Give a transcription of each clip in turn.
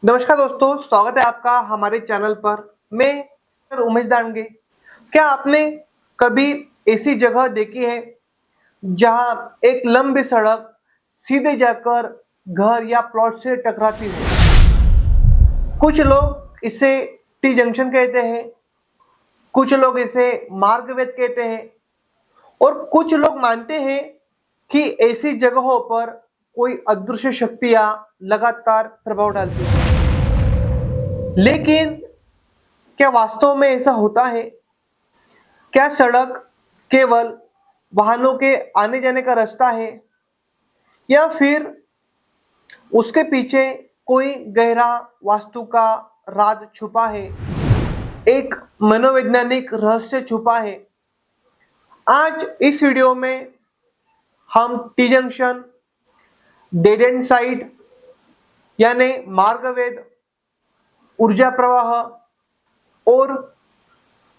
नमस्कार दोस्तों, स्वागत है आपका हमारे चैनल पर। मैं उमेश दांडगे। क्या आपने कभी ऐसी जगह देखी है जहां एक लंबी सड़क सीधे जाकर घर या प्लॉट से टकराती हो? कुछ लोग इसे टी जंक्शन कहते हैं, कुछ लोग इसे मार्गवेद कहते हैं और कुछ लोग मानते हैं कि ऐसी जगहों पर कोई अदृश्य शक्तियां लगातार प्रभाव डालती है। लेकिन क्या वास्तव में ऐसा होता है? क्या सड़क केवल वाहनों के आने जाने का रास्ता है या फिर उसके पीछे कोई गहरा वास्तु का राज छुपा है, एक मनोवैज्ञानिक रहस्य छुपा है? आज इस वीडियो में हम T junction, dead and side यानी मार्गवेद, ऊर्जा प्रवाह और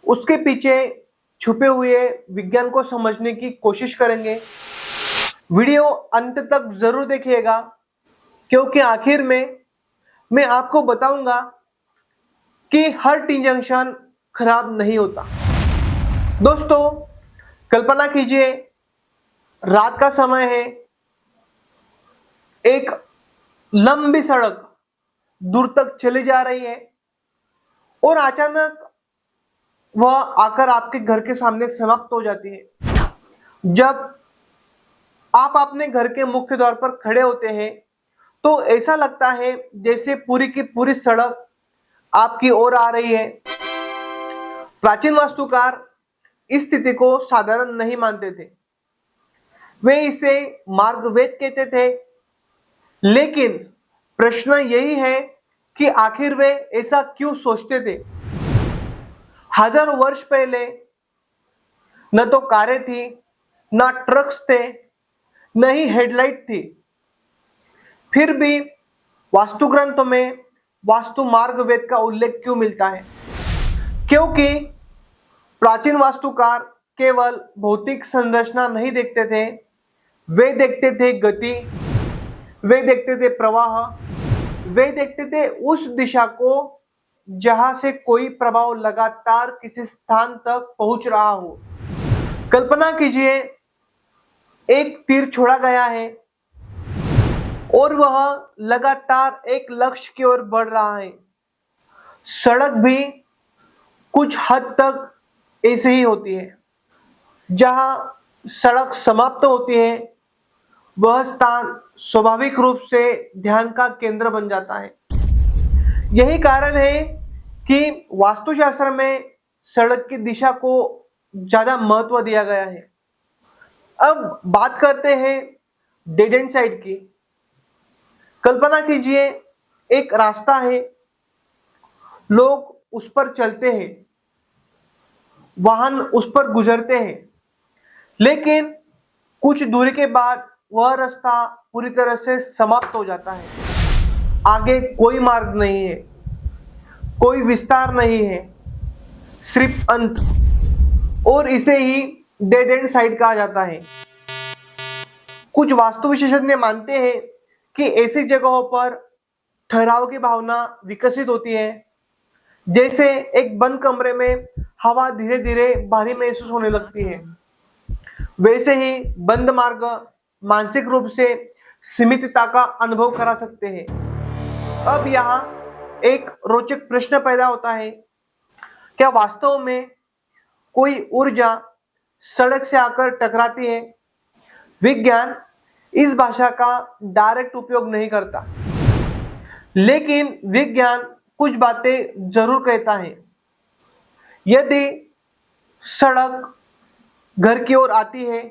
उसके पीछे छुपे हुए विज्ञान को समझने की कोशिश करेंगे। वीडियो अंत तक जरूर देखिएगा क्योंकि आखिर में मैं आपको बताऊंगा कि हर टी जंक्शन खराब नहीं होता। दोस्तों, कल्पना कीजिए रात का समय है, एक लंबी सड़क दूर तक चली जा रही है और अचानक वह आकर आपके घर के सामने समाप्त हो जाती है। जब आप अपने घर के मुख्य द्वार पर खड़े होते हैं तो ऐसा लगता है जैसे पूरी की पूरी सड़क आपकी ओर आ रही है। प्राचीन वास्तुकार इस स्थिति को साधारण नहीं मानते थे, वे इसे मार्गवेद कहते थे। लेकिन प्रश्न यही है कि आखिर वे ऐसा क्यों सोचते थे? हजारों वर्ष पहले न तो कारें थी, न ट्रक्स थे, न ही हेडलाइट थी। फिर भी वास्तु ग्रंथों में वास्तु मार्गवेद का उल्लेख क्यों मिलता है? क्योंकि प्राचीन वास्तुकार केवल भौतिक संरचना नहीं देखते थे, वे देखते थे गति, वे देखते थे प्रवाह, वे देखते थे उस दिशा को जहां से कोई प्रभाव लगातार किसी स्थान तक पहुंच रहा हो। कल्पना कीजिए एक तीर छोड़ा गया है और वह लगातार एक लक्ष्य की ओर बढ़ रहा है। सड़क भी कुछ हद तक ऐसे ही होती है। जहां सड़क समाप्त होती है वह स्थान स्वाभाविक रूप से ध्यान का केंद्र बन जाता है। यही कारण है कि वास्तुशास्त्र में सड़क की दिशा को ज्यादा महत्व दिया गया है। अब बात करते हैं डेड एंड साइड की। कल्पना कीजिए एक रास्ता है, लोग उस पर चलते हैं, वाहन उस पर गुजरते हैं, लेकिन कुछ दूरी के बाद वह रास्ता पूरी तरह से समाप्त हो जाता है। आगे कोई मार्ग नहीं है, कोई विस्तार नहीं है, सिर्फ अंत। और इसे ही डेड एंड साइड कहा जाता है। कुछ वास्तु विशेषज्ञ मानते हैं कि ऐसी जगहों पर ठहराव की भावना विकसित होती है। जैसे एक बंद कमरे में हवा धीरे धीरे भारी महसूस होने लगती है, वैसे ही बंद मार्ग मानसिक रूप से सीमितता का अनुभव करा सकते हैं। अब यहाँ एक रोचक प्रश्न पैदा होता है, क्या वास्तव में कोई ऊर्जा सड़क से आकर टकराती है? विज्ञान इस भाषा का डायरेक्ट उपयोग नहीं करता, लेकिन विज्ञान कुछ बातें जरूर कहता है। यदि सड़क घर की ओर आती है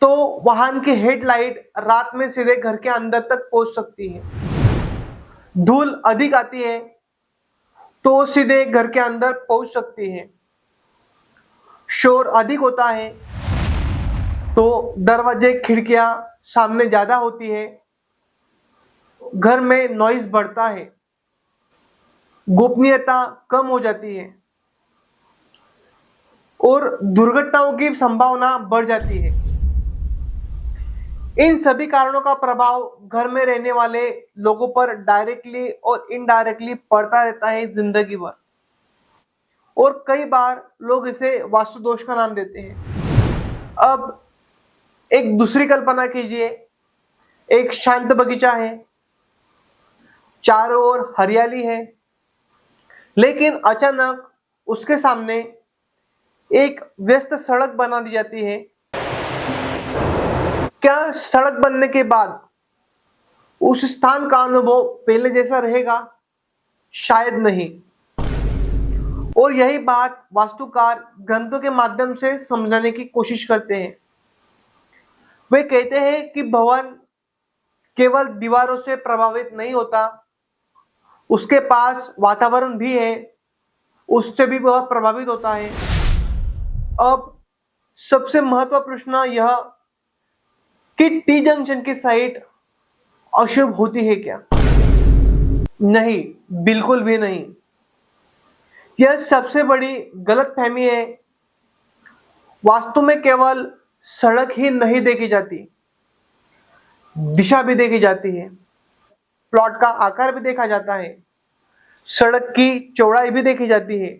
तो वाहन की हेडलाइट रात में सीधे घर के अंदर तक पहुंच सकती है। धूल अधिक आती है तो सीधे घर के अंदर पहुंच सकती है। शोर अधिक होता है तो दरवाजे खिड़कियां सामने ज्यादा होती है, घर में नॉइज बढ़ता है, गोपनीयता कम हो जाती है और दुर्घटनाओं की संभावना बढ़ जाती है। इन सभी कारणों का प्रभाव घर में रहने वाले लोगों पर डायरेक्टली और इनडायरेक्टली पड़ता रहता है जिंदगी भर, और कई बार लोग इसे वास्तु दोष का नाम देते हैं। अब एक दूसरी कल्पना कीजिए, एक शांत बगीचा है, चारों ओर हरियाली है, लेकिन अचानक उसके सामने एक व्यस्त सड़क बना दी जाती है। क्या सड़क बनने के बाद उस स्थान का अनुभव पहले जैसा रहेगा? शायद नहीं। और यही बात वास्तुकार ग्रंथों के माध्यम से समझाने की कोशिश करते हैं। वे कहते हैं कि भवन केवल दीवारों से प्रभावित नहीं होता, उसके पास वातावरण भी है, उससे भी वह प्रभावित होता है। अब सबसे महत्वपूर्ण प्रश्न यह कि टी जंक्शन की साइट अशुभ होती है क्या? नहीं, बिल्कुल भी नहीं। यह सबसे बड़ी गलतफहमी है। वास्तु में केवल सड़क ही नहीं देखी जाती, दिशा भी देखी जाती है, प्लॉट का आकार भी देखा जाता है, सड़क की चौड़ाई भी देखी जाती है,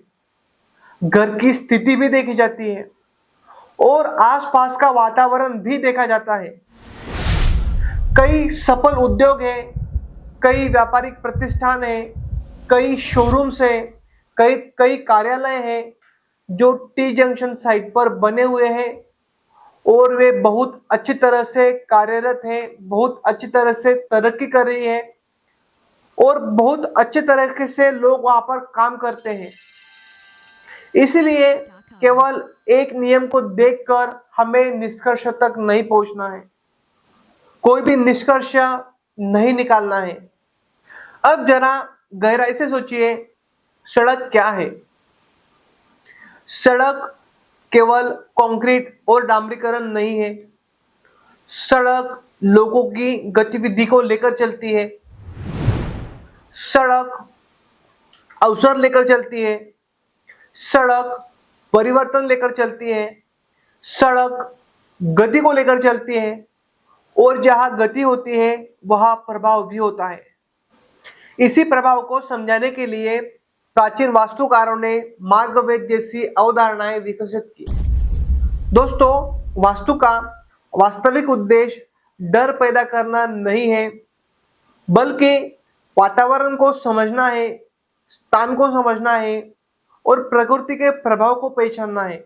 घर की स्थिति भी देखी जाती है, और आसपास का वातावरण भी देखा जाता है। कई सफल उद्योग हैं, कई व्यापारिक प्रतिष्ठान हैं, कई शोरूम्स हैं, कई कार्यालय हैं जो टी जंक्शन साइट पर बने हुए हैं, और वे बहुत अच्छी तरह से कार्यरत हैं, बहुत अच्छी तरह से तरक्की कर रही है, और बहुत अच्छे तरीके से लोग वहां पर काम करते हैं। इसलिए केवल एक नियम को देखकर हमें निष्कर्ष तक नहीं पहुंचना है, कोई भी निष्कर्ष नहीं निकालना है। अब जरा गहराई से सोचिए, सड़क क्या है? सड़क केवल कंक्रीट और डामरीकरण नहीं है। सड़क लोगों की गतिविधि को लेकर चलती है, सड़क अवसर लेकर चलती है, सड़क परिवर्तन लेकर चलती है, सड़क गति को लेकर चलती है, और जहां गति होती है वहां प्रभाव भी होता है। इसी प्रभाव को समझाने के लिए प्राचीन वास्तुकारों ने मार्गवेद जैसी अवधारणाएं विकसित की। दोस्तों, वास्तु का वास्तविक उद्देश्य डर पैदा करना नहीं है, बल्कि वातावरण को समझना है, स्थान को समझना है, और प्रकृति के प्रभाव को पहचानना है।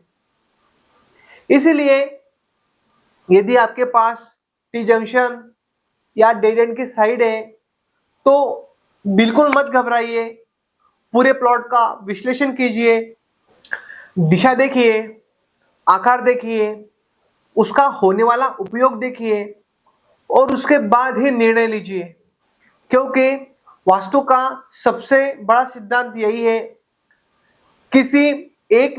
इसलिए यदि आपके पास टी जंक्शन या डेड एंड की साइड है तो बिल्कुल मत घबराइए, पूरे प्लॉट का विश्लेषण कीजिए, दिशा देखिए, आकार देखिए, उसका होने वाला उपयोग देखिए, और उसके बाद ही निर्णय लीजिए। क्योंकि वास्तु का सबसे बड़ा सिद्धांत यही है, किसी एक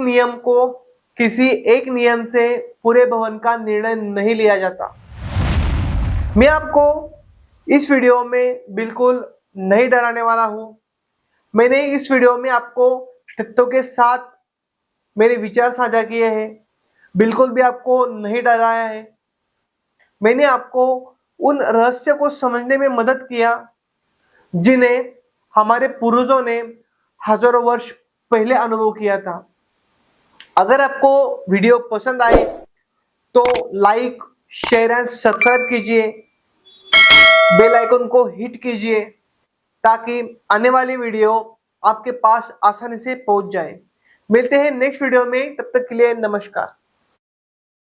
नियम से पूरे भवन का निर्णय नहीं लिया जाता। मैं आपको इस वीडियो में बिल्कुल नहीं डराने वाला हूं। मैंने इस वीडियो में आपको तथ्यों के साथ मेरे विचार साझा किए हैं, बिल्कुल भी आपको नहीं डराया है। मैंने आपको उन रहस्य को समझने में मदद किया जिन्हें हमारे पूर्वजों ने हजारों वर्ष पहले अनुभव किया था। अगर आपको वीडियो पसंद आए तो लाइक, शेयर एंड सब्सक्राइब कीजिए, बेल आइकन को हिट कीजिए ताकि आने वाली वीडियो आपके पास आसानी से पहुंच जाए। मिलते हैं नेक्स्ट वीडियो में, तब तक के लिए नमस्कार।